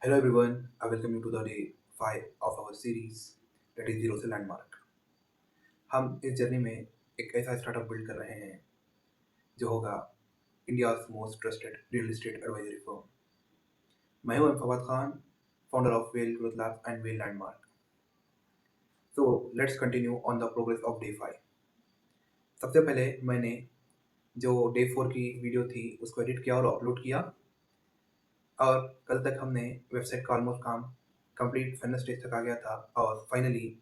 Hello everyone, I welcome you to the day 5 of our series that is Zero से landmark. हम इस journey में एक ऐसा स्टार्टअप बिल्ड कर रहे हैं जो होगा India's most trusted real estate advisory firm. मैं हूं Fawad Khan, founder of well growth lab and well landmark. So let's continue on the progress of day 5। सबसे पहले मैंने जो डे 4 की वीडियो थी उसको एडिट किया और अपलोड किया, और कल तक हमने वेबसाइट का ऑलमोस्ट काम कंप्लीट फाइनल स्टेज तक आ गया था, और फाइनली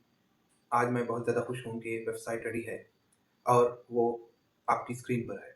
आज मैं बहुत ज़्यादा खुश हूँ कि वेबसाइट रेडी है और वो आपकी स्क्रीन पर है।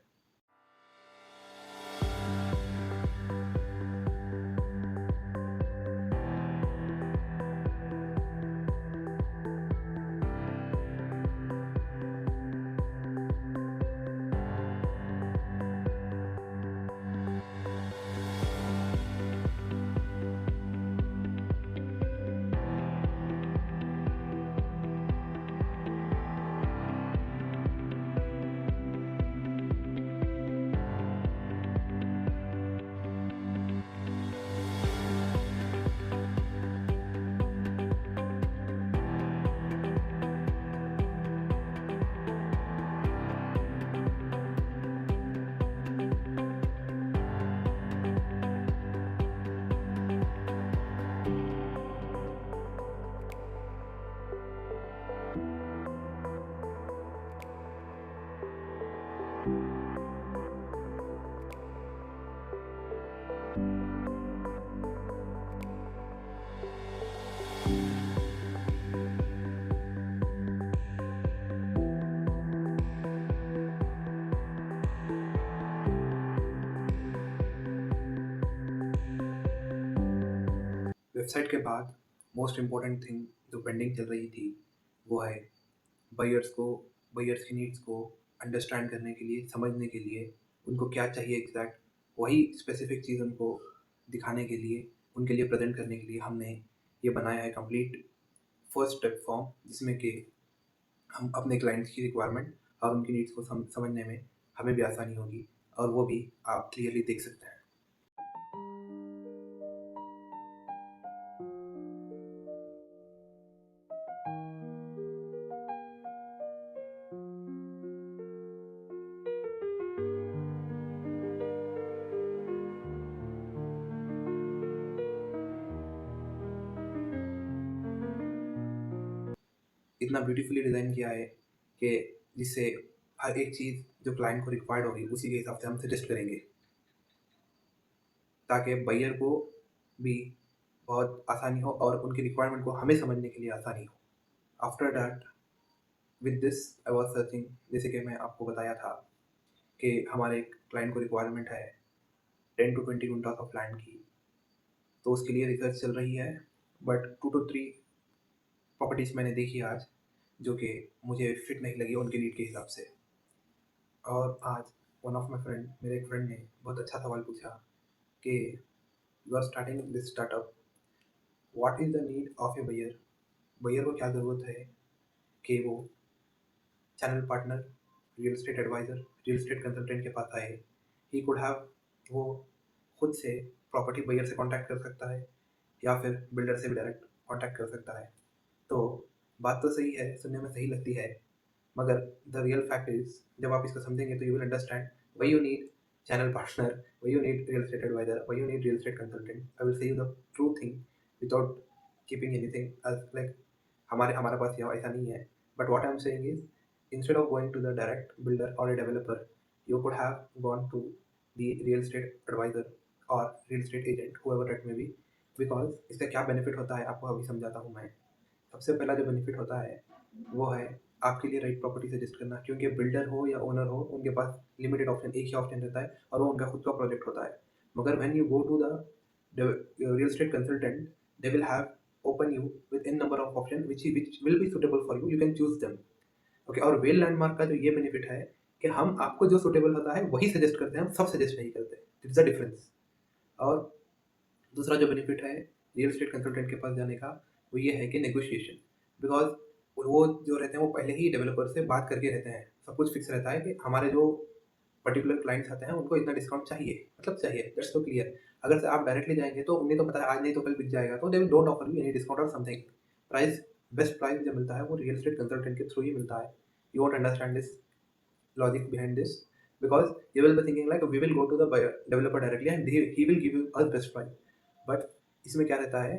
वेबसाइट के बाद मोस्ट इम्पोर्टेंट थिंग जो पेंडिंग चल रही थी वो है बायर्स की नीड्स को अंडरस्टैंड करने के लिए, समझने के लिए, उनको क्या चाहिए एग्जैक्ट वही स्पेसिफिक चीज़ उनको दिखाने के लिए, उनके लिए प्रेजेंट करने के लिए हमने ये बनाया है कंप्लीट फर्स्ट स्टेप फॉर्म, जिसमें कि हम अपने क्लाइंट्स की रिक्वायरमेंट और उनकी नीड्स को समझने में हमें भी आसानी होगी, और वो भी आप क्लियरली देख सकते हैं। इतना ब्यूटीफुली डिज़ाइन किया है कि जिससे हर एक चीज़ जो क्लाइंट को रिक्वायर्ड होगी उसी के हिसाब से हम सजेस्ट करेंगे, ताकि बायर को भी बहुत आसानी हो और उनकी रिक्वायरमेंट को हमें समझने के लिए आसानी हो। After that with this I was searching, जैसे कि मैं आपको बताया था कि हमारे क्लाइंट को रिक्वायरमेंट है 10 to 20 गुंटास ऑफ लैंड की, तो उसके लिए रिसर्च चल रही है। बट 2 to 3 प्रॉपर्टीज़ मैंने देखी आज जो कि मुझे फिट नहीं लगी उनके नीड के हिसाब से। और आज मेरे एक फ्रेंड ने बहुत अच्छा सवाल पूछा कि you are starting this startup, what is the need of a buyer. Buyer को क्या ज़रूरत है कि वो channel partner, real estate advisor, real estate consultant के पास आए। ही कुड हैव, वो खुद से प्रॉपर्टी बयर से कांटेक्ट कर सकता है या फिर बिल्डर से भी डायरेक्ट कांटेक्ट कर सकता है। तो बात तो सही है, सुनने में सही लगती है, मगर द रियल फैक्ट इज जब आप इसको समझेंगे तो you will understand why you need channel partner, why you need real estate advisor, why you need real estate consultant. I will say you the true thing without keeping anything as like हमारे हमारे पास यहाँ ऐसा नहीं है। But what I am saying is, instead of going to the direct builder or a developer, you could have gone to the real estate advisor or real estate agent, whoever that may be, because इसका क्या benefit होता है आपको अभी समझाता हूँ मैं। सबसे पहला जो बेनिफिट होता है वो है आपके लिए राइट प्रॉपर्टी सजेस्ट करना, क्योंकि बिल्डर हो या ओनर हो उनके पास लिमिटेड ऑप्शन, एक ही ऑप्शन रहता है और वो उनका खुद का प्रोजेक्ट होता है। मगर when you go to the real estate consultant, they will have open you with n number of options which will be suitable for you, you can choose them। Okay, और वेल लैंडमार्क का जो ये benefit है कि हम आपको जो suitable होता है वही सजेस्ट करते हैं, हम सब सजेस्ट नहीं करते। It's a difference. और दूसरा जो बेनिफिट है रियल एस्टेट कंसल्टेंट के पास जाने का वो ये है कि नेगोशिएशन, बिकॉज वो जो रहते हैं वो पहले ही डेवलपर से बात करके रहते हैं, सब कुछ फिक्स रहता है कि हमारे जो पर्टिकुलर क्लाइंट्स आते हैं उनको इतना डिस्काउंट चाहिए, मतलब चाहिए, दैट्स सो क्लियर। अगर से आप डायरेक्टली जाएँगे तो उन्हें तो पता है आज नहीं तो कल बिक जाएगा, तो they will don't offer you any discount और समथिंग। प्राइस बेस्ट प्राइस जो मिलता है वो रियल एस्टेट कंसल्टेंट के थ्रू ही मिलता है। You won't understand this logic behind this, because you will be thinking like we will go to the buyer developer directly and he will give you a best price, but इसमें क्या रहता है,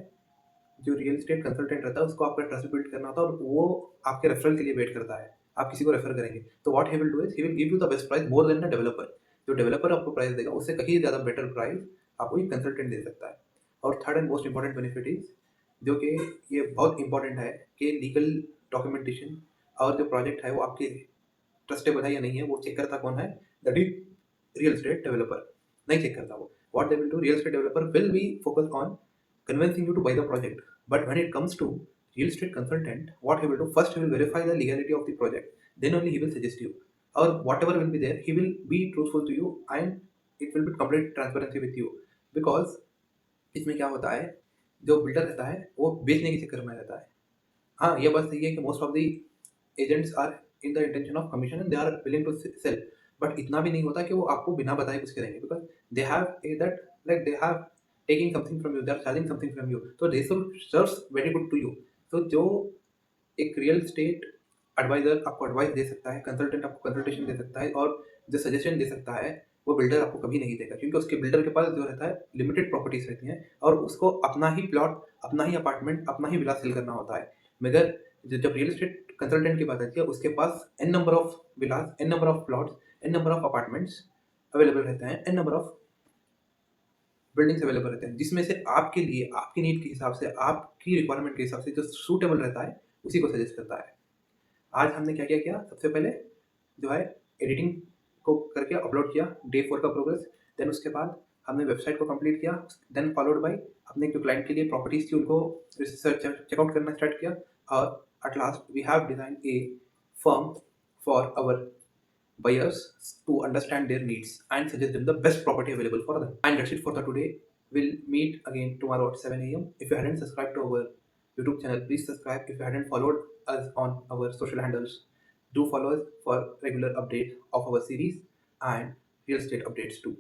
जो real estate consultant रहता है उसको आपका trust build करना होता है और वो आपके रेफरल के लिए वेट करता है। आप किसी को रेफर करेंगे तो what he will do is he will give you the best price more than the developer. जो डेवलपर आपको प्राइस देगा उससे कहीं ज़्यादा बेटर प्राइस आपको एक कंसल्टेंट दे सकता है। और third and most important benefit is, जो कि ये बहुत इंपॉर्टेंट है, कि लीगल डॉक्यूमेंटेशन और जो प्रोजेक्ट है वो आपके ट्रस्टेबल है या नहीं है वो चेक करता कौन है, that is real estate developer. नहीं चेक करता वो, what they will do, real estate developer will be focus on convincing you to buy the project. But when it comes to real estate consultant, what he will do, first he will verify the legality of the project, then only he will suggest you, or whatever will be there he will be truthful to you and it will be complete transparency with you, because इसमें क्या होता है, जो builder रहता है वो बेचने के चक्कर में रहता है। हाँ, ये बात सही है कि most of the agents are in the intention of commission and they are willing to sell, but इतना भी नहीं होता कि वो आपको बिना बताए कुछ करेंगे, because they have that, like they have taking something from you, they are charging something from you, तो they should serves very good to you. तो जो एक रियल स्टेट एडवाइजर आपको एडवाइस दे सकता है, कंसल्टेंट आपको कंसल्टेशन दे सकता है और जो सजेशन दे सकता है, वो बिल्डर आपको कभी नहीं देगा, क्योंकि उसके बिल्डर के पास जो रहता है लिमिटेड प्रॉपर्टीज रहती हैं और उसको अपना ही प्लॉट, अपना ही अपार्टमेंट, अपना ही विला सेल करना होता है। मगर जब रियल एस्टेट कंसल्टेंट की बात आती है उसके पास n number of villas, n number of plots, n number of apartments available रहते हैं, n number of buildings available रहते हैं, जिसमें से आपके लिए, आपकी नीड के हिसाब से, आपकी रिक्वायरमेंट के हिसाब से जो सूटेबल रहता है उसी को सजेस्ट करता है। आज हमने क्या क्या किया, सबसे पहले जो है एडिटिंग को करके अपलोड किया, डे 4 का प्रोग्रेस। देन उसके बाद हमने वेबसाइट को कंप्लीट किया, देन फॉलोड बाय अपने जो क्लाइंट के लिए प्रॉपर्टीज थी उनको रिसर्च चेकआउट करना स्टार्ट किया, और at last we have design a firm for our buyers to understand their needs and suggest them the best property available for them. And that's it for the today. We'll meet again tomorrow at 7 a.m. If you hadn't subscribed to our YouTube channel, please subscribe. If you hadn't followed us on our social handles, do follow us for regular updates of our series and real estate updates too.